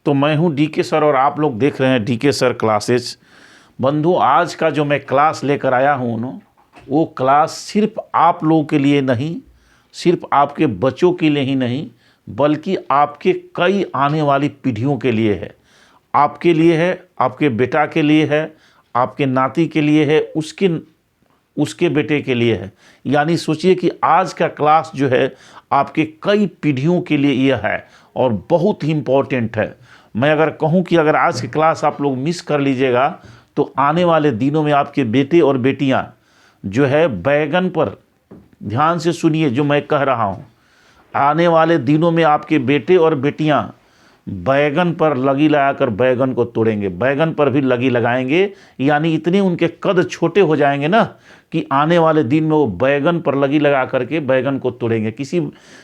तो मैं हूं डीके सर और आप लोग देख रहे हैं डीके सर क्लासेस। बंधु, आज का जो मैं क्लास लेकर आया हूं ना, वो क्लास सिर्फ आप लोगों के लिए नहीं, सिर्फ आपके बच्चों के लिए ही नहीं, बल्कि आपके कई आने वाली पीढ़ियों के लिए है। आपके लिए है, आपके बेटा के लिए है, आपके नाती के लिए है, उसके बेटे के लिए है। यानी सोचिए कि आज का क्लास जो है आपके कई पीढ़ियों के लिए यह है और बहुत ही इम्पोर्टेंट है। मैं अगर कहूं कि अगर आज की क्लास आप लोग मिस कर लीजिएगा तो आने वाले दिनों में आपके बेटे और बेटियां जो है बैगन पर, ध्यान से सुनिए जो मैं कह रहा हूं, आने वाले दिनों में आपके बेटे और बेटियां बैगन पर लगी लगाकर बैगन को तोड़ेंगे, बैगन पर भी लगी लगाएंगे। यानी इतने उनके कद छोटे हो जाएंगे ना कि आने वाले दिन में वो बैगन पर लगी लगा करके बैगन को तोड़ेंगे। किसी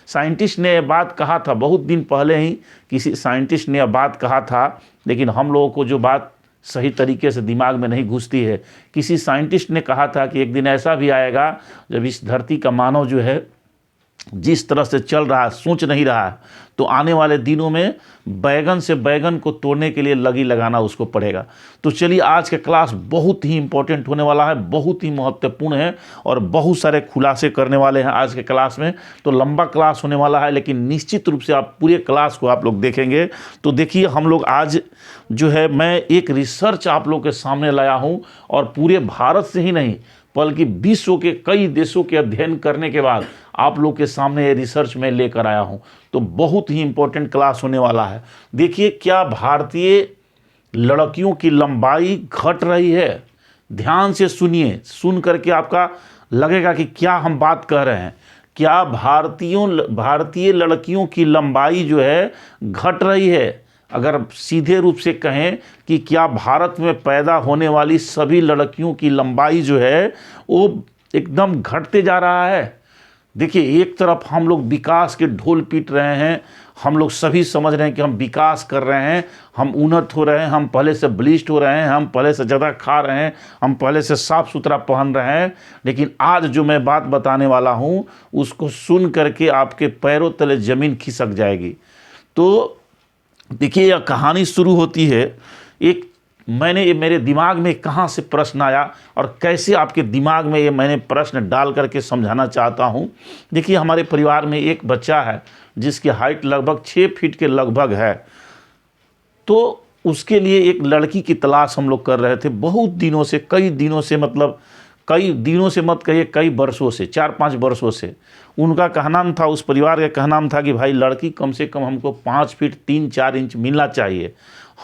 साइंटिस्ट ने यह बात कहा था, बहुत दिन पहले ही किसी साइंटिस्ट ने यह बात कहा था, लेकिन हम लोगों को जो बात सही तरीके से दिमाग में नहीं घुसती है। किसी साइंटिस्ट ने कहा था कि एक दिन ऐसा भी आएगा जब इस धरती का मानव जो है जिस तरह से चल रहा है, सोच नहीं रहा है, तो आने वाले दिनों में बैगन से बैगन को तोड़ने के लिए लगी लगाना उसको पड़ेगा। तो चलिए, आज का क्लास बहुत ही इंपॉर्टेंट होने वाला है, बहुत ही महत्वपूर्ण है और बहुत सारे खुलासे करने वाले हैं आज के क्लास में। तो लंबा क्लास होने वाला है, लेकिन निश्चित रूप से आप पूरे क्लास को आप लोग देखेंगे। तो देखिए, हम लोग आज जो है मैं एक रिसर्च आप लोग के सामने लाया हूँ और पूरे भारत से ही नहीं बल्कि विश्व के कई देशों के अध्ययन करने के बाद आप लोग के सामने ये रिसर्च में लेकर आया हूं। तो बहुत ही इंपॉर्टेंट क्लास होने वाला है। देखिए, क्या भारतीय लड़कियों की लंबाई घट रही है? ध्यान से सुनिए, सुन करके आपका लगेगा कि क्या हम बात कह रहे हैं। क्या भारतीय लड़कियों की लंबाई जो है घट रही है? अगर सीधे रूप से कहें कि क्या भारत में पैदा होने वाली सभी लड़कियों की लंबाई जो है वो एकदम घटते जा रहा है। देखिए, एक तरफ हम लोग विकास के ढोल पीट रहे हैं, हम लोग सभी समझ रहे हैं कि हम विकास कर रहे हैं, हम उन्नत हो रहे हैं, हम पहले से बलिष्ठ हो रहे हैं, हम पहले से ज़्यादा खा रहे हैं, हम पहले से साफ़ सुथरा पहन रहे हैं। लेकिन आज जो मैं बात बताने वाला हूँ उसको सुन करके आपके पैरों तले ज़मीन खिसक जाएगी। तो देखिए, यह कहानी शुरू होती है मेरे दिमाग में कहाँ से प्रश्न आया और कैसे आपके दिमाग में ये मैंने प्रश्न डाल करके समझाना चाहता हूँ। देखिए, हमारे परिवार में एक बच्चा है जिसकी हाइट लगभग 6 फीट के लगभग है। तो उसके लिए एक लड़की की तलाश हम लोग कर रहे थे बहुत दिनों से, कई दिनों से, मतलब कई दिनों से मत कहिए, कई वर्षों से, 4-5 वर्षों से। उनका कहना था, उस परिवार का कहना था कि भाई लड़की कम से कम हमको 5 फीट 3-4 इंच मिलना चाहिए।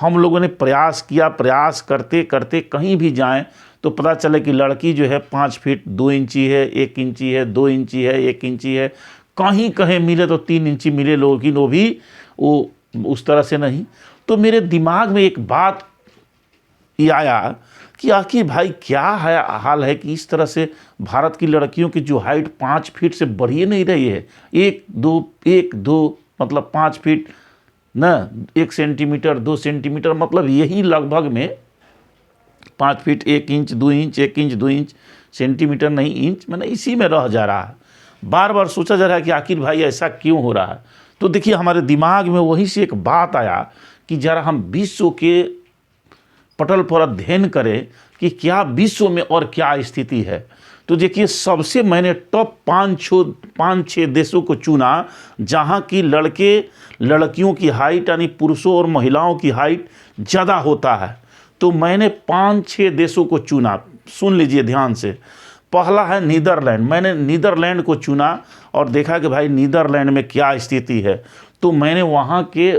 हम लोगों ने प्रयास किया, प्रयास करते करते कहीं भी जाएं तो पता चले कि लड़की जो है 5 फीट 2 इंची है, 1 इंची है, 2 इंची है, 1 इंची है। कहीं कहीं मिले तो 3 इंची मिले, लेकिन वो उस तरह से नहीं। तो मेरे दिमाग में एक बात ये आया कि आखिर भाई क्या है हाल है कि इस तरह से भारत की लड़कियों की जो हाइट 5 फीट से बढ़ ही नहीं रही है। 1-2 मतलब 5 फीट न, 1 सेंटीमीटर 2 सेंटीमीटर, मतलब यही लगभग में 5 feet 1 inch 2 inch 1 inch 2 inch, centimetre नहीं इंच, मैंने इसी में रह जा रहा है। बार बार सोचा जा रहा है कि आखिर भाई ऐसा क्यों हो रहा है। तो देखिए, हमारे दिमाग में वहीं से एक बात आया कि जरा हम विश्व के पटल पर अध्ययन करें कि क्या विश्व में और क्या स्थिति है। तो देखिए, सबसे मैंने टॉप 5-6 देशों को चुना जहां की लड़कियों की हाइट यानी पुरुषों और महिलाओं की हाइट ज़्यादा होता है। तो मैंने 5-6 देशों को चुना, सुन लीजिए ध्यान से। पहला है नीदरलैंड। मैंने नीदरलैंड को चुना और देखा कि भाई नीदरलैंड में क्या स्थिति है। तो मैंने वहाँ के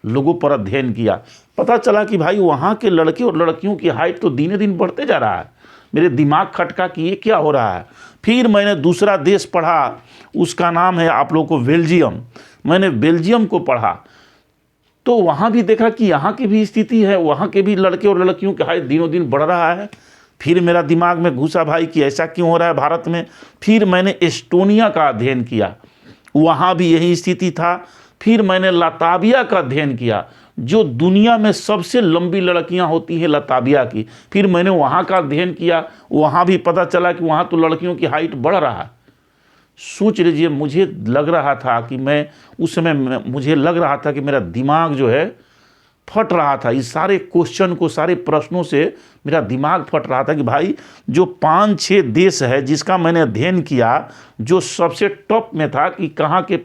लोगों पर अध्ययन किया, पता चला कि भाई वहाँ के लड़के और लड़कियों की हाइट तो दिने दिन बढ़ते जा रहा है। मेरे दिमाग खटका कि ये क्या हो रहा है। फिर मैंने दूसरा देश पढ़ा, उसका नाम है आप लोगों को बेल्जियम। मैंने बेल्जियम को पढ़ा तो वहाँ भी देखा कि यहाँ की भी स्थिति है, वहाँ के भी लड़के और लड़कियों की हाइट दिनों दिन बढ़ रहा है। फिर मेरा दिमाग में घुसा भाई कि ऐसा क्यों हो रहा है भारत में। फिर मैंने एस्टोनिया का अध्ययन किया, वहाँ भी यही स्थिति था। फिर मैंने लाताविया का अध्ययन किया, जो दुनिया में सबसे लंबी लड़कियां होती हैं लताविया की। फिर मैंने वहाँ का अध्ययन किया, वहाँ भी पता चला कि वहाँ तो लड़कियों की हाइट बढ़ रहा है। सोच लीजिए, मुझे लग रहा था कि मैं उस समय मुझे लग रहा था कि मेरा दिमाग जो है फट रहा था, इस सारे क्वेश्चन को, सारे प्रश्नों से मेरा दिमाग फट रहा था कि भाई जो 5-6 देश है जिसका मैंने अध्ययन किया, जो सबसे टॉप में था कि कहाँ के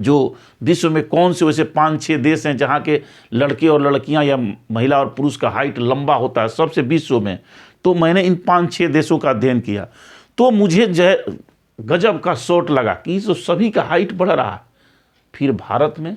जो विश्व में कौन से वैसे 5-6 देश हैं जहाँ के लड़के और लड़कियाँ या महिला और पुरुष का हाइट लंबा होता है सबसे विश्व में, तो मैंने इन 5-6 देशों का अध्ययन किया। तो मुझे जो गजब का शॉट लगा कि तो सभी का हाइट बढ़ रहा है। फिर भारत में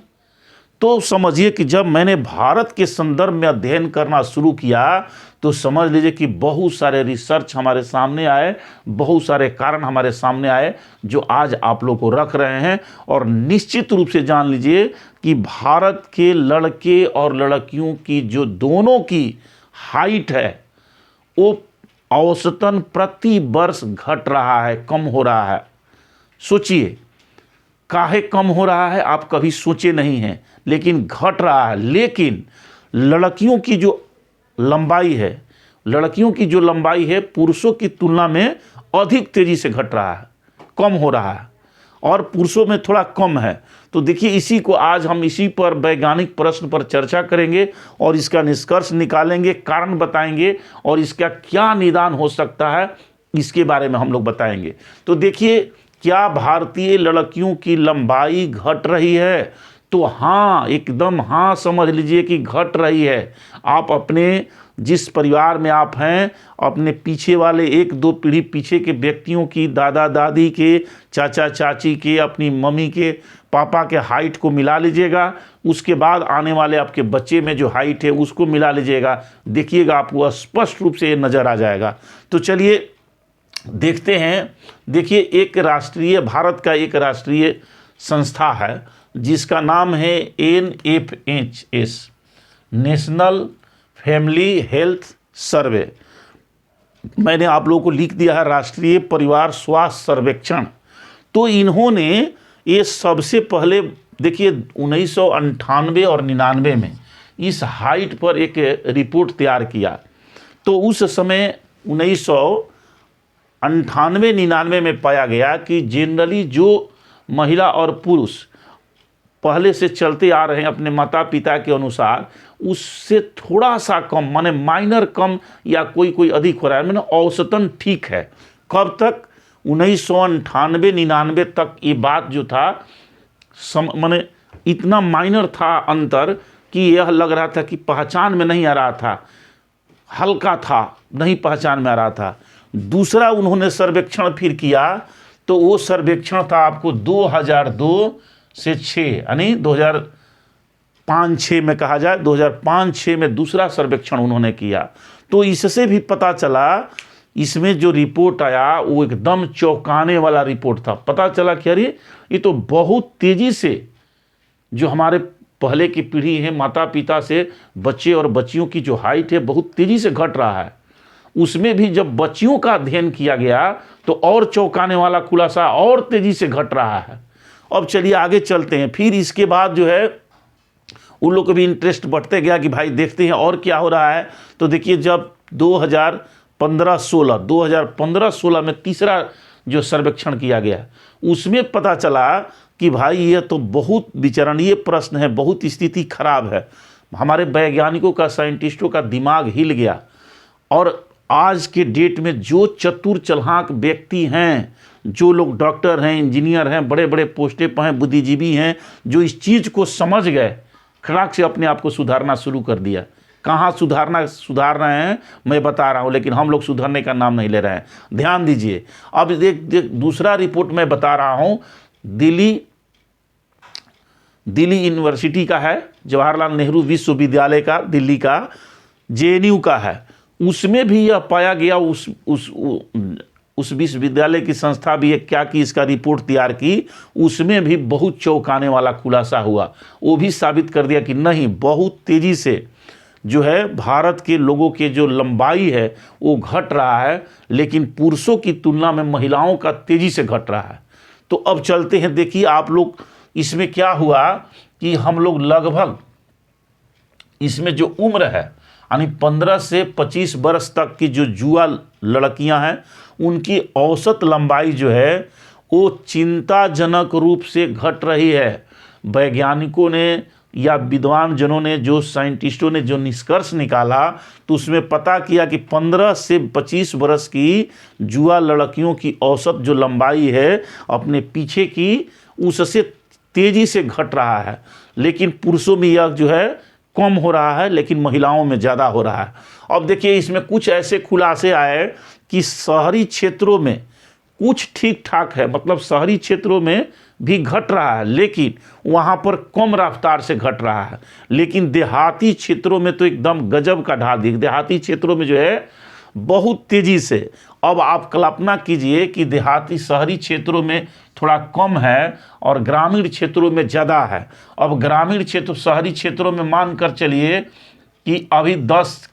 तो समझिए कि जब मैंने भारत के संदर्भ में अध्ययन करना शुरू किया तो समझ लीजिए कि बहुत सारे रिसर्च हमारे सामने आए, बहुत सारे कारण हमारे सामने आए जो आज आप लोग को रख रहे हैं। और निश्चित रूप से जान लीजिए कि भारत के लड़के और लड़कियों की जो दोनों की हाइट है वो औसतन प्रति वर्ष घट रहा है, कम हो रहा है। सोचिए काहे कम हो रहा है, आप कभी सोचे नहीं हैं, लेकिन घट रहा है। लेकिन लड़कियों की जो लंबाई है, लड़कियों की जो लंबाई है पुरुषों की तुलना में अधिक तेजी से घट रहा है, कम हो रहा है, और पुरुषों में थोड़ा कम है। तो देखिए इसी को आज हम इसी पर वैज्ञानिक प्रश्न पर चर्चा करेंगे और इसका निष्कर्ष निकालेंगे, कारण बताएंगे और इसका क्या निदान हो सकता है इसके बारे में हम लोग बताएंगे। तो देखिए, क्या भारतीय लड़कियों की लंबाई घट रही है? तो हाँ, एकदम हाँ समझ लीजिए कि घट रही है। आप अपने जिस परिवार में आप हैं, अपने पीछे वाले 1-2 पीढ़ी पीछे के व्यक्तियों की, दादा दादी के, चाचा चाची के, अपनी मम्मी के, पापा के हाइट को मिला लीजिएगा। उसके बाद आने वाले आपके बच्चे में जो हाइट है उसको मिला लीजिएगा। देखिएगा आपको स्पष्ट रूप से ये नज़र आ जाएगा। तो चलिए देखते हैं। देखिए एक राष्ट्रीय, भारत का एक राष्ट्रीय संस्था है जिसका नाम है NFHS, national family health survey. मैंने आप लोगों को लिख दिया है राष्ट्रीय परिवार स्वास्थ्य सर्वेक्षण। तो इन्होंने ये सबसे पहले देखिए 1998 और 99 में इस हाइट पर एक रिपोर्ट तैयार किया। तो उस समय 1998-99 में पाया गया कि जनरली जो महिला और पुरुष पहले से चलते आ रहे हैं अपने माता पिता के अनुसार, उससे थोड़ा सा कम, माने माइनर कम या कोई अधिक हो रहा है, माने औसतन ठीक है। कब तक? 1998-99 तक ये बात जो था माने इतना माइनर था अंतर कि यह लग रहा था कि पहचान में नहीं आ रहा था, हल्का था, नहीं पहचान में आ रहा था। दूसरा उन्होंने सर्वेक्षण फिर किया, तो वो सर्वेक्षण था आपको 2002 से 6 यानी 2005-6 में कहा जाए, 2005-6 में दूसरा सर्वेक्षण उन्होंने किया। तो इससे भी पता चला, इसमें जो रिपोर्ट आया वो एकदम चौंकाने वाला रिपोर्ट था। पता चला कि अरे ये तो बहुत तेज़ी से जो हमारे पहले की पीढ़ी है, माता पिता से बच्चे और बच्चियों की जो हाइट है बहुत तेज़ी से घट रहा है। उसमें भी जब बच्चियों का अध्ययन किया गया तो और चौंकाने वाला खुलासा, और तेज़ी से घट रहा है। अब चलिए आगे चलते हैं। फिर इसके बाद जो है उन लोग को भी इंटरेस्ट बढ़ते गया कि भाई देखते हैं और क्या हो रहा है। तो देखिए जब 2015-16 में तीसरा जो सर्वेक्षण किया गया, उसमें पता चला कि भाई ये तो बहुत विचारणीय प्रश्न है, बहुत स्थिति खराब है। हमारे वैज्ञानिकों का, साइंटिस्टों का दिमाग हिल गया। और आज के डेट में जो चतुर चालाक व्यक्ति हैं, जो लोग डॉक्टर हैं, इंजीनियर हैं, बड़े बड़े पोस्टे पर हैं, बुद्धिजीवी हैं, जो इस चीज़ को समझ गए, खड़ाक से अपने आप को सुधारना शुरू कर दिया। कहाँ सुधार रहे हैं मैं बता रहा हूँ, लेकिन हम लोग सुधरने का नाम नहीं ले रहे हैं। ध्यान दीजिए। अब देख दूसरा रिपोर्ट मैं बता रहा हूँ, दिल्ली यूनिवर्सिटी का है, जवाहरलाल नेहरू विश्वविद्यालय का, दिल्ली का, JNU का है। उसमें भी यह पाया गया, उस विश्वविद्यालय की संस्था भी एक क्या की इसका रिपोर्ट तैयार की, उसमें भी बहुत चौंकाने वाला खुलासा हुआ। वो भी साबित कर दिया कि नहीं, बहुत तेज़ी से जो है भारत के लोगों के जो लंबाई है वो घट रहा है, लेकिन पुरुषों की तुलना में महिलाओं का तेज़ी से घट रहा है। तो अब चलते हैं। देखिए आप लोग, इसमें क्या हुआ कि हम लोग लगभग इसमें जो उम्र है यानी 15 से 25 वर्ष तक की जो युवा लड़कियां हैं, उनकी औसत लंबाई जो है वो चिंताजनक रूप से घट रही है। वैज्ञानिकों ने या विद्वान जनों ने, जो साइंटिस्टों ने जो निष्कर्ष निकाला, तो उसमें पता किया कि 15 से 25 वर्ष की जुआ लड़कियों की औसत जो लंबाई है अपने पीछे की, उससे तेज़ी से घट रहा है। लेकिन पुरुषों में यह जो है कम हो रहा है, लेकिन महिलाओं में ज़्यादा हो रहा है। अब देखिए इसमें कुछ ऐसे खुलासे आए कि शहरी क्षेत्रों में कुछ ठीक ठाक है, मतलब शहरी क्षेत्रों में भी घट रहा है, लेकिन वहाँ पर कम रफ्तार से घट रहा है। लेकिन देहाती क्षेत्रों में तो एकदम गजब का ढाल दी। देहाती क्षेत्रों में जो है बहुत तेज़ी से, अब आप कल्पना कीजिए कि देहाती शहरी क्षेत्रों में थोड़ा कम है और ग्रामीण क्षेत्रों में ज़्यादा है। अब ग्रामीण क्षेत्र शहरी क्षेत्रों में मान कर चलिए कि अभी 10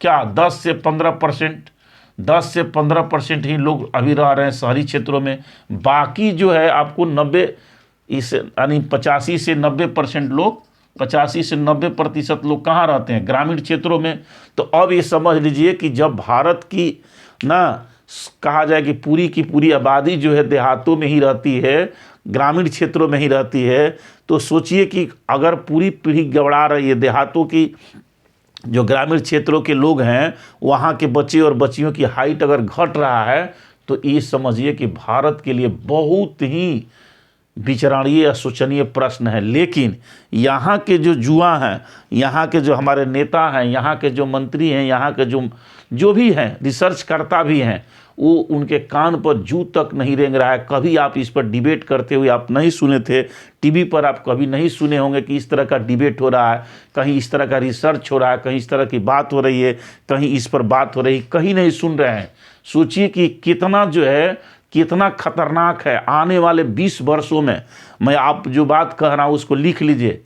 से 15% 10 से 15% ही लोग अभी रह रहे हैं शहरी क्षेत्रों में। बाकी जो है आपको 85 से 90% लोग, 85 से 90% लोग कहाँ रहते हैं? ग्रामीण क्षेत्रों में। तो अब ये समझ लीजिए कि जब भारत की ना कहा जाए कि पूरी की पूरी आबादी जो है देहातों में ही रहती है, ग्रामीण क्षेत्रों में ही रहती है, तो सोचिए कि अगर पूरी पीढ़ी गड़बड़ा रही है देहातों की, जो ग्रामीण क्षेत्रों के लोग हैं वहाँ के बच्चे और बच्चियों की हाइट अगर घट रहा है, तो ये समझिए कि भारत के लिए बहुत ही विचारणीय या शोचनीय प्रश्न है। लेकिन यहाँ के जो जुआ हैं, यहाँ के जो हमारे नेता हैं, यहाँ के जो मंत्री हैं, यहाँ के जो भी हैं, रिसर्चकर्ता भी हैं, वो उनके कान पर जू तक नहीं रेंग रहा है। कभी आप इस पर डिबेट करते हुए आप नहीं सुने थे, टीवी पर आप कभी नहीं सुने होंगे कि इस तरह का डिबेट हो रहा है, कहीं इस तरह का रिसर्च हो रहा है, कहीं इस तरह की बात हो रही है, कहीं इस पर बात हो रही, कहीं नहीं सुन रहे हैं। सोचिए कि कितना जो है, कितना खतरनाक है। आने वाले 20 वर्षों में, मैं आप जो बात कह रहा हूँ उसको लिख लीजिए,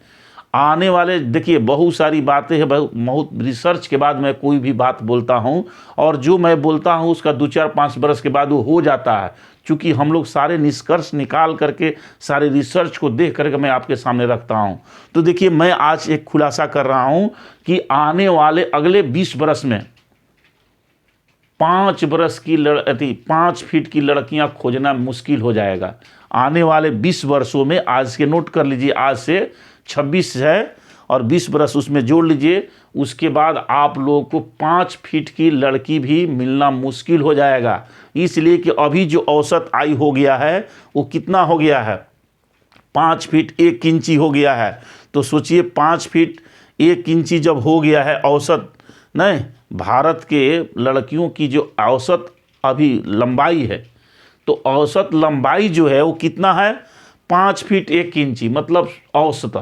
आने वाले, देखिए बहुत सारी बातें हैं, बहुत रिसर्च के बाद मैं कोई भी बात बोलता हूँ, और जो मैं बोलता हूँ उसका 2-4-5 वर्ष के बाद वो हो जाता है, क्योंकि हम लोग सारे निष्कर्ष निकाल करके, सारे रिसर्च को देख करके मैं आपके सामने रखता हूँ। तो देखिए मैं आज एक खुलासा कर रहा हूँ कि आने वाले अगले 20 वर्ष में 5 फीट की लड़कियां खोजना मुश्किल हो जाएगा। आने वाले 20 वर्षों में, आज के नोट कर लीजिए, आज से 26 है और 20 वर्ष उसमें जोड़ लीजिए, उसके बाद आप लोगों को 5 फीट की लड़की भी मिलना मुश्किल हो जाएगा। इसलिए कि अभी जो औसत आयु हो गया है वो कितना हो गया है? 5 फीट 1 इंची हो गया है। तो सोचिए 5 फीट 1 इंची जब हो गया है औसत, नहीं, भारत के लड़कियों की जो औसत अभी लंबाई है, तो औसत लंबाई जो है वो कितना है? 5 फीट 1 इंची, मतलब औसत।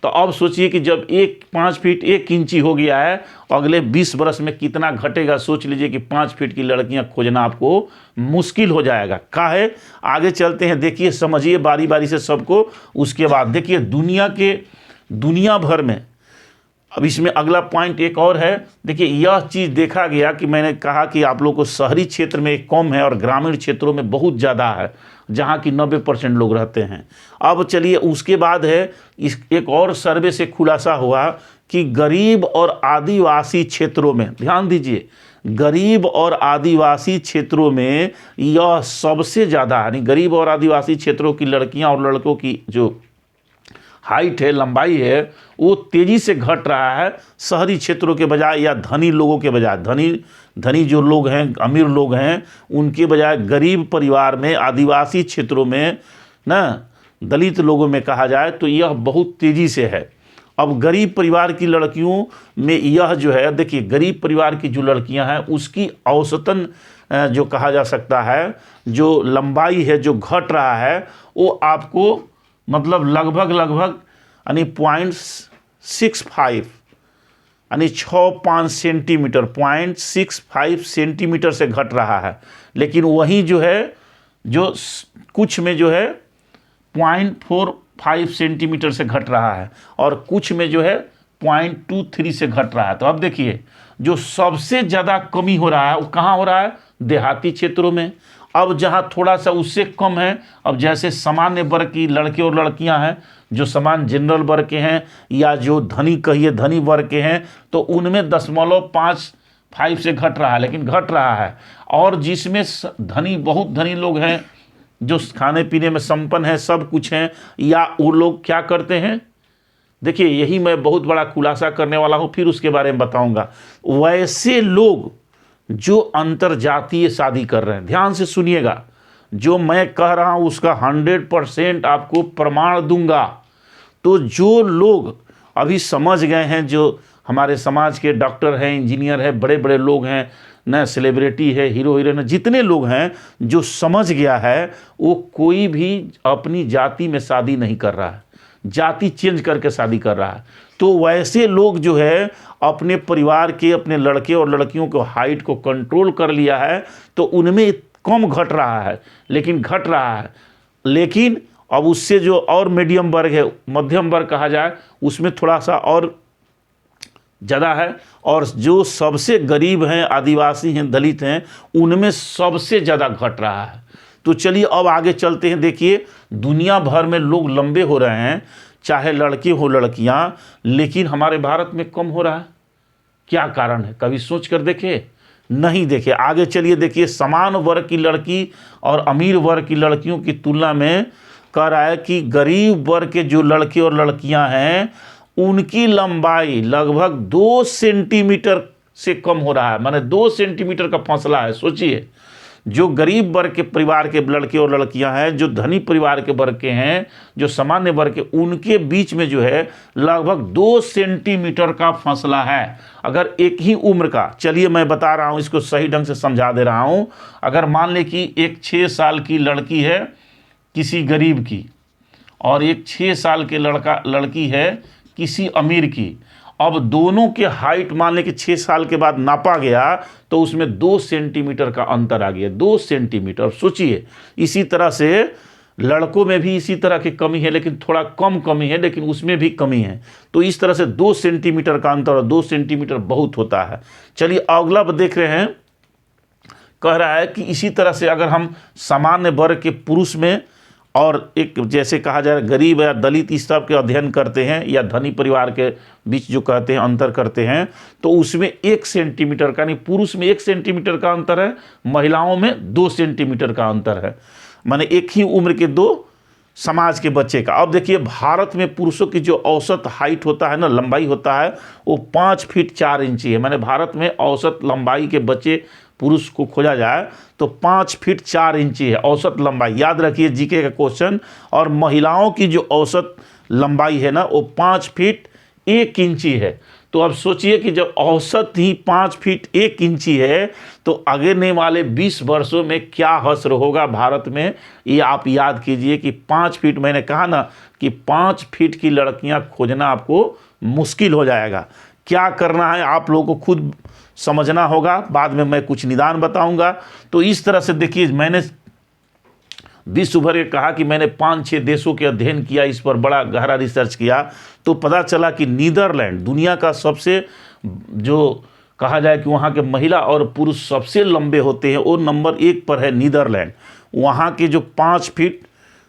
तो अब सोचिए कि जब 5 फीट 1 इंची हो गया है, अगले 20 वर्ष में कितना घटेगा? सोच लीजिए कि 5 फीट की लड़कियां खोजना आपको मुश्किल हो जाएगा। काहे? आगे चलते हैं, देखिए समझिए बारी बारी से सबको। उसके बाद देखिए दुनिया भर में, अब इसमें अगला पॉइंट एक और है। देखिए यह चीज़ देखा गया कि मैंने कहा कि आप लोग को शहरी क्षेत्र में कम है और ग्रामीण क्षेत्रों में बहुत ज़्यादा है, जहाँ की 90% लोग रहते हैं। अब चलिए उसके बाद है, इस एक और सर्वे से खुलासा हुआ कि गरीब और आदिवासी क्षेत्रों में, ध्यान दीजिए, गरीब और आदिवासी क्षेत्रों में यह सबसे ज़्यादा, यानी गरीब और आदिवासी क्षेत्रों की लड़कियाँ और लड़कों की जो हाइट है, लंबाई है, वो तेज़ी से घट रहा है शहरी क्षेत्रों के बजाय, या धनी लोगों के बजाय। धनी जो लोग हैं, अमीर लोग हैं, उनके बजाय गरीब परिवार में, आदिवासी क्षेत्रों में ना, दलित लोगों में कहा जाए तो यह बहुत तेज़ी से है। अब गरीब परिवार की लड़कियों में यह जो है, देखिए गरीब परिवार की जो लड़कियां हैं उसकी औसतन जो कहा जा सकता है, जो लंबाई है जो घट रहा है, वो आपको मतलब लगभग यानी 0.65 यानी 6-5 सेंटीमीटर, 0.65 सेंटीमीटर से घट रहा है। लेकिन वहीं जो है, जो कुछ में जो है 0.45 सेंटीमीटर से घट रहा है, और कुछ में जो है 0.23 से घट रहा है। तो अब देखिए जो सबसे ज़्यादा कमी हो रहा है वो कहाँ हो रहा है? देहाती क्षेत्रों में। अब जहाँ थोड़ा सा उससे कम है, अब जैसे सामान्य वर्ग की लड़के और लड़कियां हैं, जो सामान्य जनरल वर्ग के हैं या जो धनी कहिए धनी वर्ग के हैं, तो उनमें 0.55 से घट रहा है, लेकिन घट रहा है। और जिसमें बहुत धनी लोग हैं, जो खाने पीने में संपन्न हैं, सब कुछ हैं, या वो लोग क्या करते हैं, देखिए यही मैं बहुत बड़ा खुलासा करने वाला हूँ, फिर उसके बारे में बताऊंगा। वैसे लोग जो अंतरजातीय शादी कर रहे हैं, ध्यान से सुनिएगा, जो मैं कह रहा हूँ उसका 100% आपको प्रमाण दूंगा। तो जो लोग अभी समझ गए हैं, जो हमारे समाज के डॉक्टर हैं, इंजीनियर हैं, बड़े बड़े लोग हैं न, सेलिब्रिटी है, हीरो हीरोइन है, जितने लोग हैं, जो समझ गया है, वो कोई भी अपनी जाति में शादी नहीं कर रहा है, जाति चेंज करके शादी कर रहा है। तो वैसे लोग जो है अपने परिवार के, अपने लड़के और लड़कियों को हाइट को कंट्रोल कर लिया है, तो उनमें कम घट रहा है, लेकिन घट रहा है। लेकिन अब उससे जो और मीडियम वर्ग है, मध्यम वर्ग कहा जाए, उसमें थोड़ा सा और ज़्यादा है, और जो सबसे गरीब हैं, आदिवासी हैं, दलित हैं, उनमें सबसे ज़्यादा घट रहा है। तो चलिए अब आगे चलते हैं। देखिए दुनिया भर में लोग लंबे हो रहे हैं, चाहे लड़के हो लड़कियां, लेकिन हमारे भारत में कम हो रहा है। क्या कारण है, कभी सोच कर देखे? नहीं देखे। आगे चलिए, देखिए समान वर्ग की लड़की और अमीर वर्ग की लड़कियों की तुलना में कह रहा है कि गरीब वर्ग के जो लड़के और लड़कियां हैं, उनकी लंबाई लगभग 2 सेंटीमीटर से कम हो रहा है, माने 2 सेंटीमीटर का फासला है। सोचिए, जो गरीब वर्ग के परिवार के लड़के और लड़कियां हैं, जो धनी परिवार के वर्ग के हैं, जो सामान्य वर्ग के, उनके बीच में जो है लगभग 2 सेंटीमीटर का फासला है। अगर एक ही उम्र का, चलिए मैं बता रहा हूं, इसको सही ढंग से समझा दे रहा हूं। अगर मान ले कि एक 6 साल की लड़की है किसी गरीब की, और एक 6 साल के लड़की है किसी अमीर की, अब दोनों के हाइट मान लें कि 6 साल के बाद नापा गया, तो उसमें 2 सेंटीमीटर का अंतर आ गया, 2 सेंटीमीटर। सोचिए, इसी तरह से लड़कों में भी इसी तरह की कमी है, लेकिन थोड़ा कम कमी है, लेकिन उसमें भी कमी है। तो इस तरह से 2 सेंटीमीटर का अंतर, और 2 सेंटीमीटर बहुत होता है। चलिए अगला देख रहे हैं, कह रहा है कि इसी तरह से अगर हम सामान्य वर्ग के पुरुष में और एक जैसे कहा जाए गरीब या दलित, इस सब के अध्ययन करते हैं, या धनी परिवार के बीच जो कहते हैं अंतर करते हैं, तो उसमें 1 सेंटीमीटर का, नहीं पुरुष में 1 सेंटीमीटर का अंतर है, महिलाओं में 2 सेंटीमीटर का अंतर है, माने एक ही उम्र के 2 समाज के बच्चे का। अब देखिए भारत में पुरुषों की जो औसत हाइट होता है ना, लंबाई होता है, वो 5 फीट 4 इंची है। माने भारत में औसत लंबाई के बच्चे पुरुष को खोजा जाए तो 5 फीट 4 इंची है औसत लंबाई। याद रखिए जीके का क्वेश्चन। और महिलाओं की जो औसत लंबाई है ना, वो 5 फीट 1 इंची है। तो अब सोचिए कि जब औसत ही 5 फीट 1 इंची है, तो आगे वाले 20 वर्षों में क्या हश्र होगा भारत में, ये आप याद कीजिए कि 5 फीट, मैंने कहा ना कि 5 फीट की लड़कियां खोजना आपको मुश्किल हो जाएगा। क्या करना है आप लोगों को खुद समझना होगा, बाद में मैं कुछ निदान बताऊंगा। तो इस तरह से देखिए, मैंने विश्व भर के कहा कि मैंने 5-6 देशों के अध्ययन किया, इस पर बड़ा गहरा रिसर्च किया, तो पता चला कि नीदरलैंड दुनिया का सबसे, जो कहा जाए कि वहाँ के महिला और पुरुष सबसे लंबे होते हैं, वो नंबर 1 पर है नीदरलैंड। वहाँ के जो 5 फीट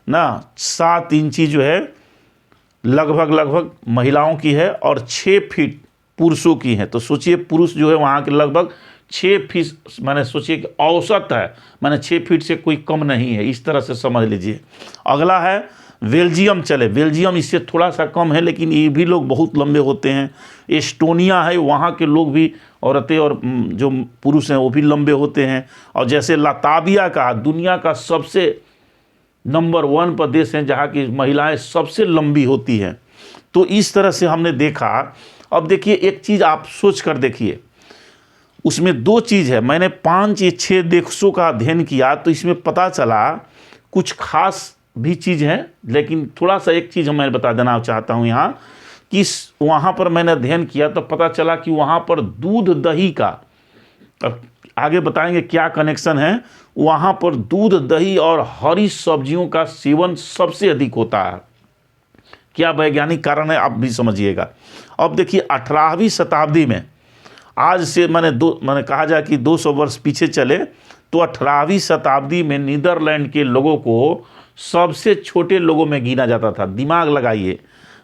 ना 7 इंची जो है लगभग महिलाओं की है, और 6 फीट पुरुषों की है। तो सोचिए पुरुष जो है वहाँ के लगभग 6 फीट, मैंने सोचिए कि औसत है, मैंने 6 फीट से कोई कम नहीं है, इस तरह से समझ लीजिए। अगला है बेल्जियम। चले, बेल्जियम इससे थोड़ा सा कम है, लेकिन ये भी लोग बहुत लंबे होते हैं। एस्टोनिया है, वहाँ के लोग भी, औरतें और जो पुरुष हैं वो भी लंबे होते हैं। और जैसे लाताविया का, दुनिया का सबसे नंबर 1 पर देश है जहाँ की महिलाएं सबसे लंबी होती हैं। तो इस तरह से हमने देखा। अब देखिए एक चीज़ आप सोच कर देखिए, उसमें 2 चीज़ है। मैंने 5 या 6 देशों का अध्ययन किया, तो इसमें पता चला कुछ खास भी चीज़ है, लेकिन थोड़ा सा एक चीज़ मैं बता देना चाहता हूँ यहाँ कि वहाँ पर मैंने अध्ययन किया तो पता चला कि वहाँ पर दूध दही का, अब आगे बताएंगे क्या कनेक्शन है, वहाँ पर दूध दही और हरी सब्जियों का सेवन सबसे अधिक होता है। क्या वैज्ञानिक कारण है आप भी समझिएगा। अब देखिए 18वीं शताब्दी में, आज से मैंने कहा जाए कि 200 वर्ष पीछे चले, तो 18वीं शताब्दी में नीदरलैंड के लोगों को सबसे छोटे लोगों में गिना जाता था। दिमाग लगाइए,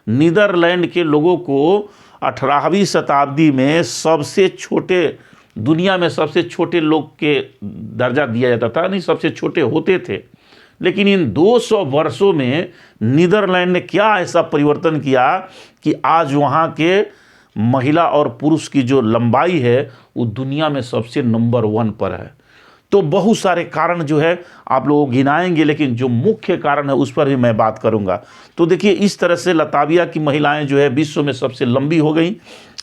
नीदरलैंड के लोगों को 18वीं शताब्दी में सबसे छोटे, दुनिया में सबसे छोटे लोग के दर्जा दिया जाता था, नहीं सबसे छोटे होते थे। लेकिन इन 200 वर्षों में नीदरलैंड ने क्या ऐसा परिवर्तन किया कि आज वहाँ के महिला और पुरुष की जो लंबाई है वो दुनिया में सबसे नंबर 1 पर है। तो बहुत सारे कारण जो है आप लोग गिनाएंगे, लेकिन जो मुख्य कारण है उस पर भी मैं बात करूंगा। तो देखिए, इस तरह से लताविया की महिलाएं जो है विश्व में सबसे लंबी हो गई,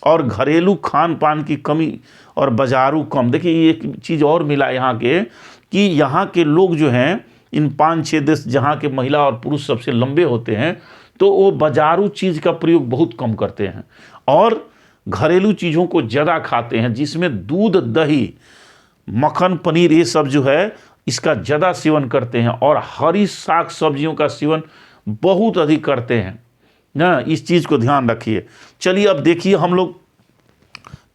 और घरेलू खान पान की कमी और बाजारू कम। देखिए, ये एक चीज़ और मिला यहाँ के कि यहाँ के लोग जो हैं, इन 5-6 देश जहाँ के महिला और पुरुष सबसे लंबे होते हैं, तो वो बाजारू चीज़ का प्रयोग बहुत कम करते हैं और घरेलू चीज़ों को ज़्यादा खाते हैं, जिसमें दूध, दही, मक्खन, पनीर, ये सब जो है इसका ज़्यादा सेवन करते हैं, और हरी साग सब्जियों का सेवन बहुत अधिक करते हैं ना। इस चीज़ को ध्यान रखिए। चलिए अब देखिए, हम लोग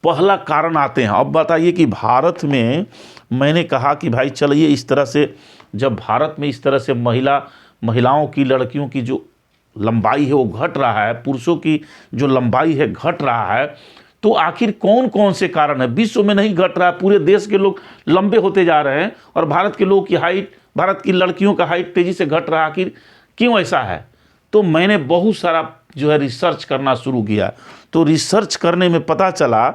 पहला कारण आते हैं। अब बताइए कि भारत में, मैंने कहा कि भाई चलिए इस तरह से, जब भारत में इस तरह से महिलाओं की, लड़कियों की जो लंबाई है वो घट रहा है, पुरुषों की जो लंबाई है घट रहा है, तो आखिर कौन कौन से कारण है? विश्व में नहीं घट रहा है, पूरे देश के लोग लंबे होते जा रहे हैं और भारत के लोगों की हाइट, भारत की लड़कियों का हाइट तेज़ी से घट रहा है। आखिर क्यों ऐसा है? तो मैंने बहुत सारा जो है रिसर्च करना शुरू किया। तो रिसर्च करने में पता चला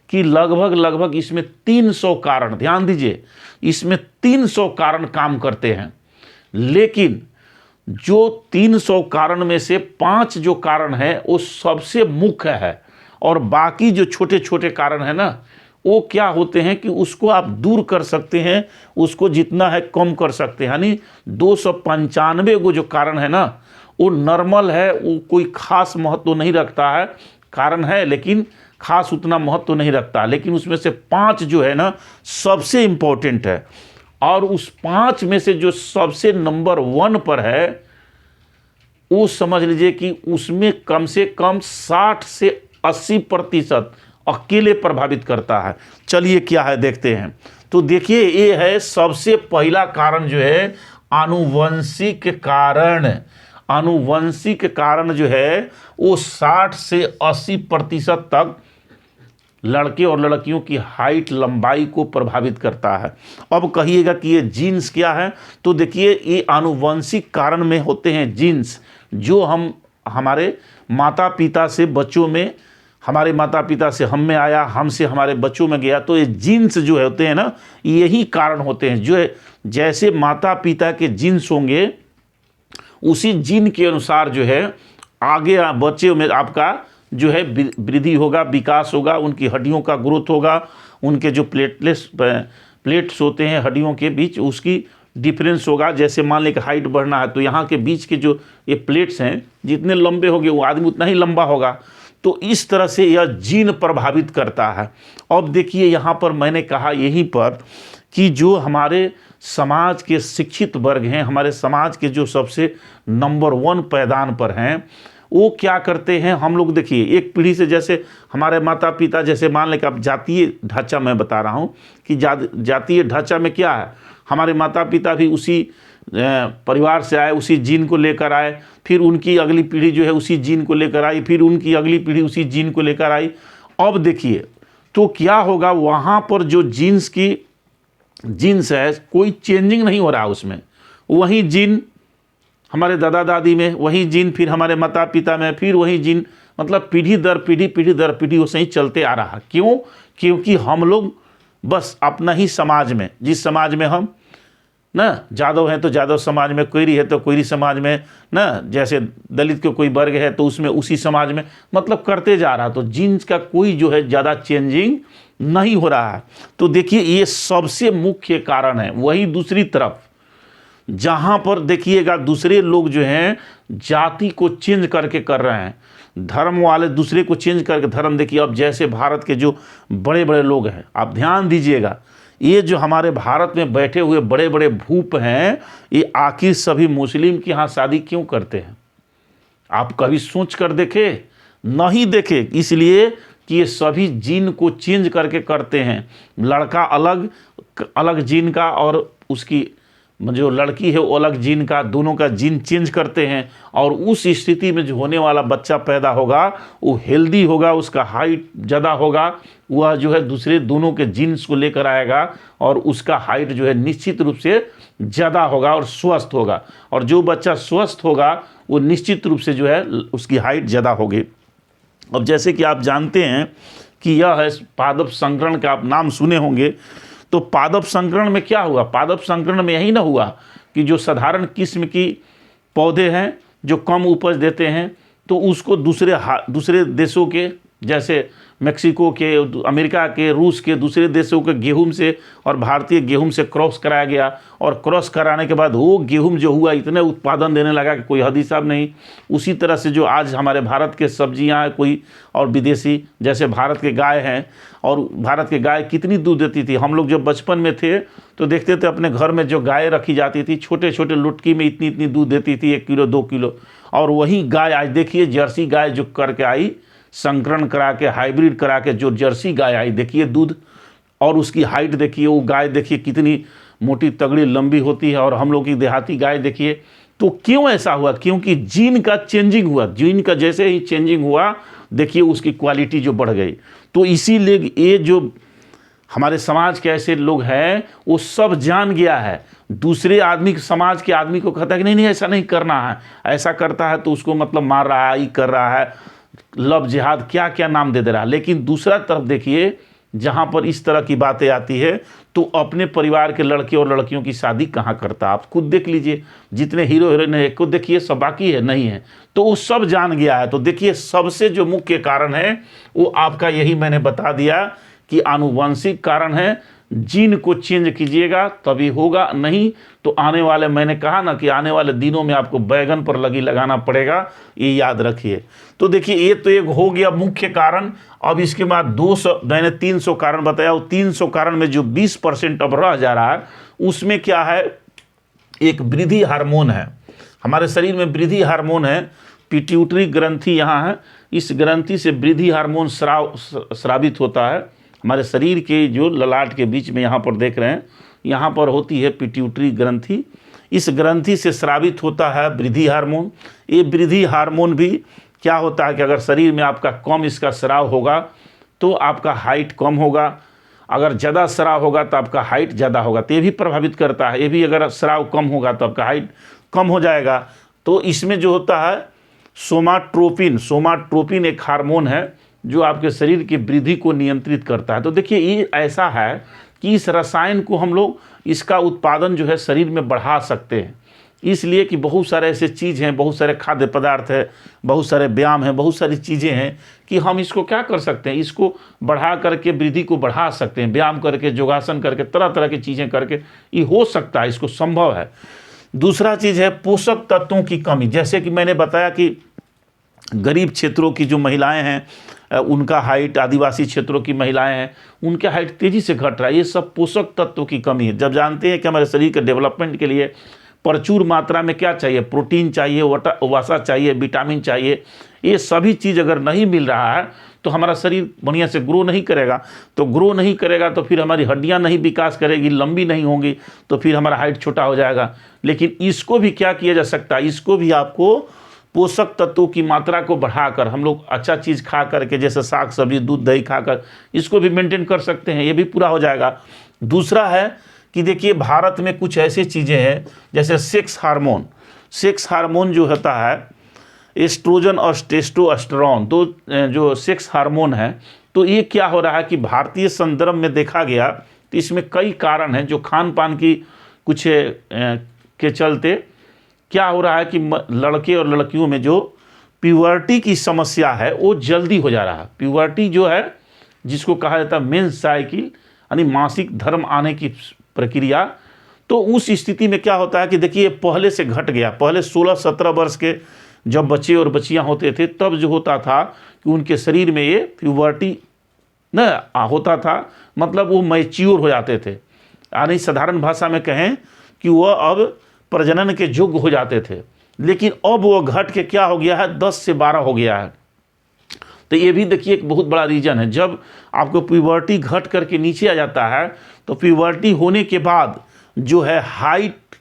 कि लगभग इसमें 300 कारण, ध्यान दीजिए, इसमें 300 कारण काम करते हैं। लेकिन जो 300 कारण में से 5 जो कारण है वो सबसे मुख्य है, और बाकी जो छोटे छोटे कारण है ना, वो क्या होते हैं कि उसको आप दूर कर सकते हैं, उसको जितना है कम कर सकते हैं। यानी 295 वो जो कारण है ना, वो नॉर्मल है, वो कोई खास महत्व नहीं रखता है, कारण है लेकिन खास उतना महत्व नहीं रखता। लेकिन उसमें से 5 जो है ना सबसे इम्पोर्टेंट है, और उस 5 में से जो सबसे नंबर 1 पर है, वो समझ लीजिए कि उसमें कम से कम 60 से 80% अकेले प्रभावित करता है। चलिए क्या है देखते हैं। तो देखिए, ये है सबसे पहला कारण जो है आनुवंशिक कारण। आनुवंशिक कारण जो है वो 60 से 80% तक लड़के और लड़कियों की हाइट, लंबाई को प्रभावित करता है। अब कहिएगा कि ये जीन्स क्या है? तो देखिए, ये आनुवंशिक कारण में होते हैं जीन्स, जो हमारे माता पिता से बच्चों में, हमारे माता पिता से हम में आया, हमसे हमारे बच्चों में गया। तो ये जीन्स जो होते हैं ना, यही कारण होते हैं। जो है जैसे माता पिता के जीन्स होंगे, उसी जीन के अनुसार जो है आगे बच्चे में आपका जो है वृद्धि होगा, विकास होगा, उनकी हड्डियों का ग्रोथ होगा, उनके जो प्लेट्स होते हैं हड्डियों के बीच, उसकी डिफरेंस होगा। जैसे मान लें कि हाइट बढ़ना है, तो यहाँ के बीच के जो ये प्लेट्स हैं, जितने लंबे होंगे वो आदमी उतना ही लंबा होगा। तो इस तरह से यह जीन प्रभावित करता है। अब देखिए, यहाँ पर मैंने कहा यहीं पर कि जो हमारे समाज के शिक्षित वर्ग हैं, हमारे समाज के जो सबसे नंबर 1 पैदान पर हैं, वो क्या करते हैं? हम लोग देखिए, एक पीढ़ी से, जैसे हमारे माता पिता, जैसे मान लें कि अब जातीय ढांचा मैं बता रहा हूँ कि जातीय ढांचा में क्या है, हमारे माता पिता भी उसी परिवार से आए, उसी जीन को लेकर आए, फिर उनकी अगली पीढ़ी जो है उसी जीन को लेकर आई, फिर उनकी अगली पीढ़ी उसी जीन को लेकर आई। अब देखिए, तो क्या होगा, वहाँ पर जो जीन्स है, कोई चेंजिंग नहीं हो रहा उसमें, वही जीन हमारे दादा दादी में, वही जीन फिर हमारे माता पिता में, फिर वही जीन, मतलब पीढ़ी दर पीढ़ी वो सही चलते आ रहा। क्यों? क्योंकि हम लोग बस अपना ही समाज में, जिस समाज में हम ना जादव हैं तो जादव समाज में, कोयरी है तो कोयरी समाज में ना, जैसे दलित के कोई वर्ग है तो उसमें उसी समाज में, मतलब करते जा रहा। तो जीन्स का कोई जो है ज़्यादा चेंजिंग नहीं हो रहा है। तो देखिए, ये सबसे मुख्य कारण है। वही दूसरी तरफ जहाँ पर देखिएगा दूसरे लोग जो हैं जाति को चेंज करके कर रहे हैं, धर्म वाले दूसरे को चेंज करके धर्म। देखिए, अब जैसे भारत के जो बड़े बड़े लोग हैं, आप ध्यान दीजिएगा, ये जो हमारे भारत में बैठे हुए बड़े बड़े भूप हैं, ये आखिर सभी मुस्लिम के यहाँ शादी क्यों करते हैं? आप कभी सोच कर देखे? नहीं देखे। इसलिए कि ये सभी जीन को चेंज करके करते हैं। लड़का अलग जीन का और उसकी जो लड़की है वो अलग जीन का, दोनों का जीन चेंज करते हैं और उस स्थिति में जो होने वाला बच्चा पैदा होगा वो हेल्दी होगा, उसका हाइट ज़्यादा होगा, वह जो है दूसरे दोनों के जीन्स को लेकर आएगा और उसका हाइट जो है निश्चित रूप से ज़्यादा होगा और स्वस्थ होगा। और जो बच्चा स्वस्थ होगा वो निश्चित रूप से जो है उसकी हाइट ज़्यादा होगी। अब जैसे कि आप जानते हैं कि यह है पादप संकरण का, आप नाम सुने होंगे। तो पादप संकरण में क्या हुआ? पादप संकरण में यही ना हुआ कि जो साधारण किस्म की पौधे हैं जो कम उपज देते हैं तो उसको दूसरे देशों के, जैसे मेक्सिको के, अमेरिका के, रूस के, दूसरे देशों के गेहूं से और भारतीय गेहूं से क्रॉस कराया गया और क्रॉस कराने के बाद वो गेहूं जो हुआ इतने उत्पादन देने लगा कि कोई हद हिसाब नहीं। उसी तरह से जो आज हमारे भारत के सब्जियां हैं कोई और विदेशी, जैसे भारत के गाय हैं, और भारत के गाय कितनी दूध देती थी। हम लोग जब बचपन में थे तो देखते थे अपने घर में जो गाय रखी जाती थी छोटे छोटे लुटकी में इतनी इतनी दूध देती थी, 1 किलो 2 किलो। और वही गाय आज देखिए जर्सी गाय जो करके आई, संकरण करा के हाइब्रिड करा के जो जर्सी गाय आई, देखिए दूध और उसकी हाइट देखिए, वो गाय देखिए कितनी मोटी तगड़ी लंबी होती है। और हम लोग की देहाती गाय देखिए। तो क्यों ऐसा हुआ? क्योंकि जीन का चेंजिंग हुआ। जीन का जैसे ही चेंजिंग हुआ देखिए उसकी क्वालिटी जो बढ़ गई। तो इसीलिए ये जो हमारे समाज के ऐसे लोग हैं वो सब जान गया है, दूसरे आदमी, समाज के आदमी को कहता है कि नहीं नहीं ऐसा नहीं करना है, ऐसा करता है तो उसको मतलब मार रहा है, कर रहा है, लव जिहाद क्या क्या नाम दे रहा है। लेकिन दूसरा तरफ देखिए जहाँ पर इस तरह की बातें आती है तो अपने परिवार के लड़के और लड़कियों की शादी कहाँ करता? आप खुद देख लीजिए, जितने हीरो हीरोइन है खुद देखिए, सब बाकी है नहीं है। तो वो सब जान गया है। तो देखिए सबसे जो मुख्य कारण है वो आपका यही मैंने बता दिया कि आनुवंशिक कारण है। जीन को चेंज कीजिएगा तभी होगा, नहीं तो आने वाले, मैंने कहा ना कि आने वाले दिनों में आपको बैगन पर लगाना पड़ेगा, ये याद रखिए। तो देखिए ये तो एक हो गया मुख्य कारण। अब इसके बाद 200, मैंने 300 कारण बताया, वो 300 कारण में जो 20% अब रह जा रहा है उसमें क्या है? एक वृद्धि हार्मोन है, हमारे शरीर में वृद्धि हार्मोन है, पिट्यूटरी ग्रंथि यहाँ है। इस ग्रंथि से वृद्धि हार्मोन स्रावित होता है हमारे शरीर के जो ललाट के बीच में, यहाँ पर देख रहे हैं, यहाँ पर होती है पिट्यूटरी ग्रंथि। इस ग्रंथि से स्रावित होता है वृद्धि हार्मोन। ये वृद्धि हार्मोन भी क्या होता है कि अगर शरीर में आपका कम इसका स्राव होगा तो आपका हाइट कम होगा, अगर ज़्यादा स्राव होगा तो आपका हाइट ज़्यादा होगा। तो ये भी प्रभावित करता है। ये भी अगर स्राव कम होगा तो आपका हाइट कम हो जाएगा। तो इसमें जो होता है सोमाट्रोपिन, सोमाट्रोपिन एक हार्मोन है जो आपके शरीर की वृद्धि को नियंत्रित करता है। तो देखिए ये ऐसा है कि इस रसायन को हम लोग, इसका उत्पादन जो है शरीर में बढ़ा सकते हैं। इसलिए कि बहुत सारे ऐसे चीज़ हैं, बहुत सारे खाद्य पदार्थ है, बहुत सारे व्यायाम हैं, बहुत सारी चीज़ें हैं कि हम इसको क्या कर सकते हैं, इसको बढ़ा करके वृद्धि को बढ़ा सकते हैं। व्यायाम करके, योगासन करके, तरह तरह की चीज़ें करके ये हो सकता है, इसको संभव है। दूसरा चीज़ है पोषक तत्वों की कमी। जैसे कि मैंने बताया कि गरीब क्षेत्रों की जो महिलाएं हैं उनका हाइट, आदिवासी क्षेत्रों की महिलाएं हैं उनका हाइट तेज़ी से घट रहा है। ये सब पोषक तत्वों की कमी है। जब जानते हैं कि हमारे शरीर के डेवलपमेंट के लिए प्रचुर मात्रा में क्या चाहिए, प्रोटीन चाहिए, वसा चाहिए, विटामिन चाहिए, ये सभी चीज़ अगर नहीं मिल रहा है तो हमारा शरीर बढ़िया से ग्रो नहीं करेगा। तो ग्रो नहीं करेगा तो फिर हमारी हड्डियां नहीं विकास करेगी, लंबी नहीं होंगी, तो फिर हमारा हाइट छोटा हो जाएगा। लेकिन इसको भी क्या किया जा सकता है, इसको भी आपको पोषक तत्वों की मात्रा को बढ़ाकर, हम लोग अच्छा चीज़ खा करके, जैसे साग सब्जी, दूध दही खाकर इसको भी मेंटेन कर सकते हैं, ये भी पूरा हो जाएगा। दूसरा है कि देखिए भारत में कुछ ऐसी चीज़ें हैं जैसे सेक्स हार्मोन। सेक्स हार्मोन जो होता है एस्ट्रोजन और टेस्टोस्टेरोन, तो जो सेक्स हार्मोन है, तो ये क्या हो रहा है कि भारतीय संदर्भ में देखा गया तो इसमें कई कारण हैं जो खान पान की कुछ के चलते क्या हो रहा है कि लड़के और लड़कियों में जो प्यूबर्टी की समस्या है वो जल्दी हो जा रहा है। प्यूबर्टी जो है जिसको कहा जाता है मेंस साइकिल, यानी मासिक धर्म आने की प्रक्रिया। तो उस स्थिति में क्या होता है कि देखिए पहले से घट गया। पहले 16-17 वर्ष के जब बच्चे और बच्चियां होते थे तब जो होता था कि उनके शरीर में ये प्यूबर्टी न होता था, मतलब वो मैच्योर हो जाते थे, यानी साधारण भाषा में कहें कि वह अब प्रजनन के योग्य हो जाते थे। लेकिन अब वो घट के क्या हो गया है, 10 से 12 हो गया है। तो ये भी देखिए एक बहुत बड़ा रीज़न है। जब आपको प्यूबर्टी घट करके नीचे आ जाता है तो प्यूबर्टी होने के बाद जो है हाइट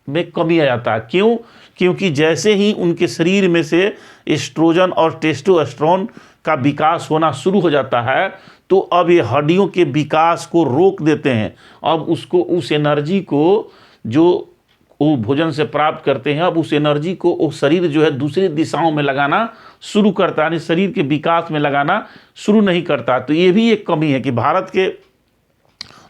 में कमी आ जाता है। क्यों? क्योंकि जैसे ही उनके शरीर में से एस्ट्रोजन और टेस्टोस्टेरोन का विकास होना शुरू हो जाता है, तो अब ये हड्डियों के विकास को रोक देते हैं। अब उसको, उस एनर्जी को जो वो भोजन से प्राप्त करते हैं, अब उस एनर्जी को वो शरीर जो है दूसरी दिशाओं में लगाना शुरू करता है, यानी शरीर के विकास में लगाना शुरू नहीं करता। तो ये भी एक कमी है कि भारत के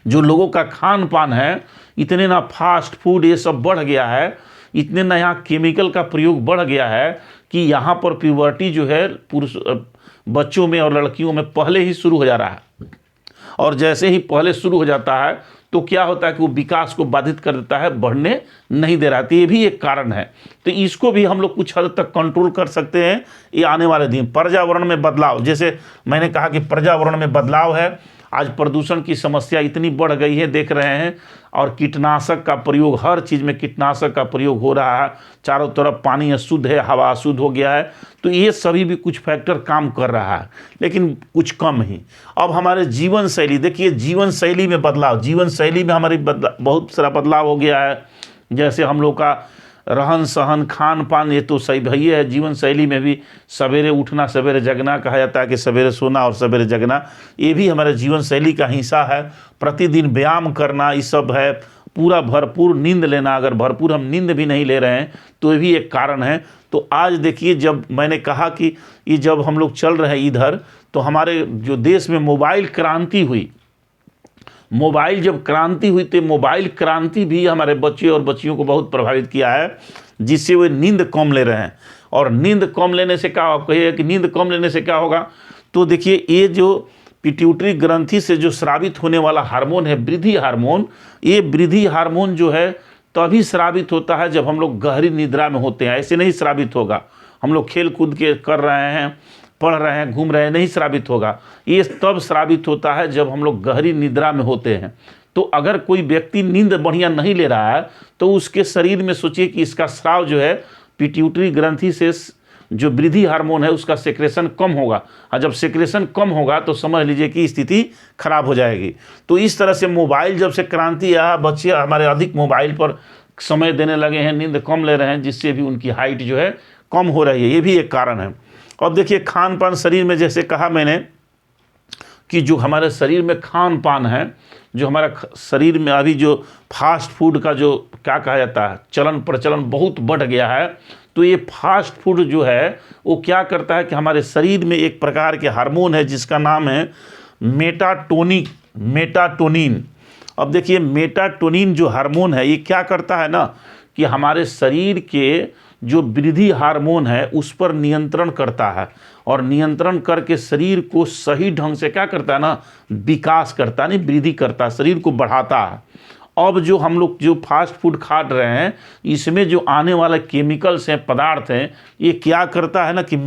जो लोगों का खान पान है, इतने ना फास्ट फूड ये सब बढ़ गया है, इतने ना यहाँ केमिकल का प्रयोग बढ़ गया है कि यहाँ पर प्यूबर्टी जो है पुरुष बच्चों में और लड़कियों में पहले ही शुरू हो जा रहा है। और जैसे ही पहले शुरू हो जाता है तो क्या होता है कि वो विकास को बाधित कर देता है, बढ़ने नहीं दे रहा। तो ये भी एक कारण है। तो इसको भी हम लोग कुछ हद तक कंट्रोल कर सकते हैं ये आने वाले दिन। पर्यावरण में बदलाव, जैसे मैंने कहा कि पर्यावरण में बदलाव है, आज प्रदूषण की समस्या इतनी बढ़ गई है, देख रहे हैं, और कीटनाशक का प्रयोग, हर चीज़ में कीटनाशक का प्रयोग हो रहा है, चारों तरफ पानी अशुद्ध है, हवा अशुद्ध हो गया है। तो ये सभी भी कुछ फैक्टर काम कर रहा है, लेकिन कुछ कम ही। अब हमारे जीवन शैली देखिए, जीवन शैली में बदलाव, जीवन शैली में हमारी बहुत सारा बदलाव हो गया है। जैसे हम लोग का रहन सहन, खान पान, ये तो सही भई है। जीवन शैली में भी सवेरे उठना, सवेरे जगना, कहा जाता है कि सवेरे सोना और सवेरे जगना, ये भी हमारे जीवन शैली का हिस्सा है। प्रतिदिन व्यायाम करना, ये सब है। पूरा भरपूर नींद लेना, अगर भरपूर हम नींद भी नहीं ले रहे हैं तो ये भी एक कारण है। तो आज देखिए, जब मैंने कहा कि ये जब हम लोग चल रहे हैं इधर, तो हमारे जो देश में मोबाइल क्रांति हुई, मोबाइल जब क्रांति हुई तो मोबाइल क्रांति भी हमारे बच्चे और बच्चियों को बहुत प्रभावित किया है, जिससे वे नींद कम ले रहे हैं। और नींद कम लेने से क्या, आप कहिए कि नींद कम लेने से क्या होगा, तो देखिए ये जो पिट्यूटरी ग्रंथि से जो स्रावित होने वाला हार्मोन है, वृद्धि हार्मोन, ये वृद्धि हार्मोन जो है तभी स्रावित होता है जब हम लोग गहरी निद्रा में होते हैं। ऐसे नहीं स्रावित होगा, हम लोग खेल कूद के कर रहे हैं, पढ़ रहे हैं, घूम रहे हैं, नहीं स्रावित होगा। ये तब स्रावित होता है जब हम लोग गहरी निद्रा में होते हैं। तो अगर कोई व्यक्ति नींद बढ़िया नहीं ले रहा है तो उसके शरीर में सोचिए कि इसका स्राव जो है पिट्यूटरी ग्रंथि से जो वृद्धि हार्मोन है उसका सेक्रेशन कम होगा, और जब सेक्रेशन कम होगा तो समझ लीजिए कि स्थिति खराब हो जाएगी। तो इस तरह से मोबाइल जब से क्रांति आया, बच्चे हमारे अधिक मोबाइल पर समय देने लगे हैं, नींद कम ले रहे हैं, जिससे भी उनकी हाइट जो है कम हो रही है, ये भी एक कारण है। अब देखिए खान पान, शरीर में जैसे कहा मैंने कि जो हमारे शरीर में खान पान है, जो हमारा शरीर में अभी जो फास्ट फूड का जो क्या कहा जाता है चलन प्रचलन बहुत बढ़ गया है। तो ये फास्ट फूड जो है वो क्या करता है कि हमारे शरीर में एक प्रकार के हार्मोन है जिसका नाम है मेटाटोनिन। अब देखिए मेटाटोनिन जो हार्मोन है ये क्या करता है ना कि हमारे शरीर के जो वृद्धि हार्मोन है उस पर नियंत्रण करता है, और नियंत्रण करके शरीर को सही ढंग से क्या करता है ना, विकास करता है, नहीं वृद्धि करता है, शरीर को बढ़ाता है। अब जो हम लोग जो फास्ट फूड खा रहे हैं इसमें जो आने वाले केमिकल्स हैं, पदार्थ हैं, ये क्या करता है ना कि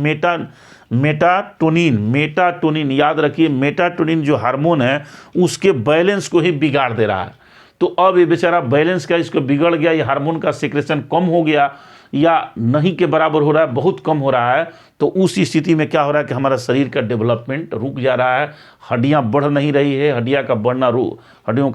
मेटाटोनिन याद रखिए, मेटाटोनिन जो हार्मोन है उसके बैलेंस को ही बिगाड़ दे रहा है। तो अब ये बेचारा बैलेंस का इसको बिगड़ गया, ये हार्मोन का सिक्रेशन कम हो गया या नहीं के बराबर हो रहा है, बहुत कम हो रहा है। तो उस स्थिति में क्या हो रहा है कि हमारा शरीर का डेवलपमेंट रुक जा रहा है, हड्डियां बढ़ नहीं रही है, हड्डियों का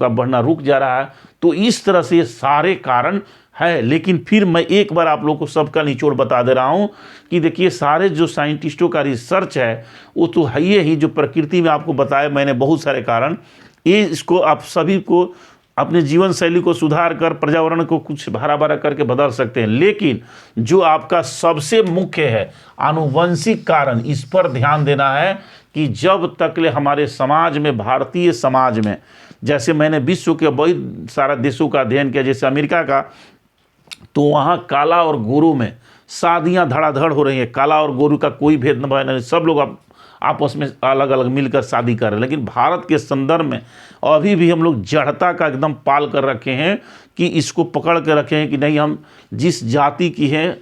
बढ़ना रुक जा रहा है। तो इस तरह से ये सारे कारण है। लेकिन फिर मैं एक बार आप लोगों को सबका निचोड़ बता दे रहा हूँ कि देखिए सारे जो साइंटिस्टों का रिसर्च है वो तो है ही, जो प्रकृति में आपको बताया मैंने बहुत सारे कारण, ये इसको आप सभी को अपने जीवन शैली को सुधार कर पर्यावरण को कुछ हरा भरा करके बदल सकते हैं। लेकिन जो आपका सबसे मुख्य है आनुवंशिक कारण, इस पर ध्यान देना है कि जब तक ले हमारे समाज में, भारतीय समाज में, जैसे मैंने विश्व के बहुत सारा देशों का अध्ययन किया, जैसे अमेरिका का, तो वहाँ काला और गोरू में शादियाँ धड़ाधड़ हो रही हैं। काला और गोरू का कोई भेद नहीं, सब लोग आपस में अलग अलग मिलकर शादी कर रहे हैं। लेकिन भारत के संदर्भ में अभी भी हम लोग जड़ता का एकदम पाल कर रखे हैं कि इसको पकड़ कर रखे हैं कि नहीं, हम जिस जाति की हैं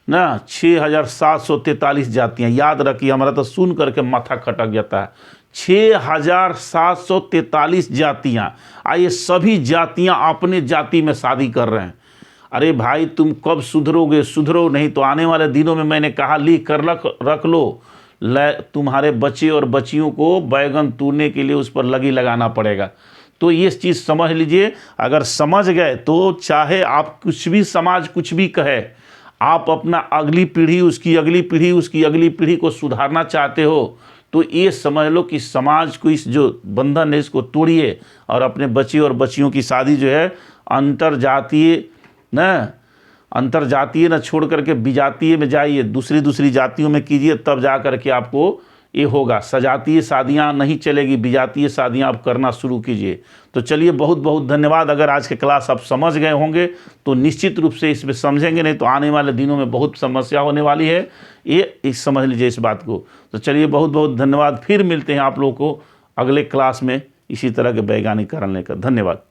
ना 6743 जातियाँ, याद रखिए, हमारा तो सुन करके माथा खटक जाता है। 6743 जातियाँ, आइए सभी जातियाँ अपने जाति में शादी कर रहे हैं। अरे भाई तुम कब सुधरोगे? सुधरो नहीं तो आने वाले दिनों में, मैंने कहा, लिख कर रख लो, तुम्हारे बच्चे और बच्चियों को बैगन तूरने के लिए उस पर लगी लगाना पड़ेगा। तो ये चीज़ समझ लीजिए, अगर समझ गए तो चाहे आप कुछ भी समाज कुछ भी कहे, आप अपना अगली पीढ़ी, उसकी अगली पीढ़ी, उसकी अगली पीढ़ी को सुधारना चाहते हो तो ये समझ लो कि समाज को इस जो बंधन है इसको तोड़िए और अपने बच्चे और बच्चियों की शादी जो है अंतरजातीय न छोड़ करके विजातीय में जाइए, दूसरी जातियों में कीजिए, तब जा कर के आपको ये होगा। सजातीय शादियाँ नहीं चलेगी, विजातीय शादियाँ आप करना शुरू कीजिए। तो चलिए, बहुत बहुत धन्यवाद। अगर आज के क्लास आप समझ गए होंगे तो निश्चित रूप से इसमें समझेंगे, नहीं तो आने वाले दिनों में बहुत समस्या होने वाली है, ये समझ लीजिए इस बात को। तो चलिए, बहुत बहुत धन्यवाद। फिर मिलते हैं आप लोगों को अगले क्लास में इसी तरह के वैज्ञानिक कारण लेकर। धन्यवाद।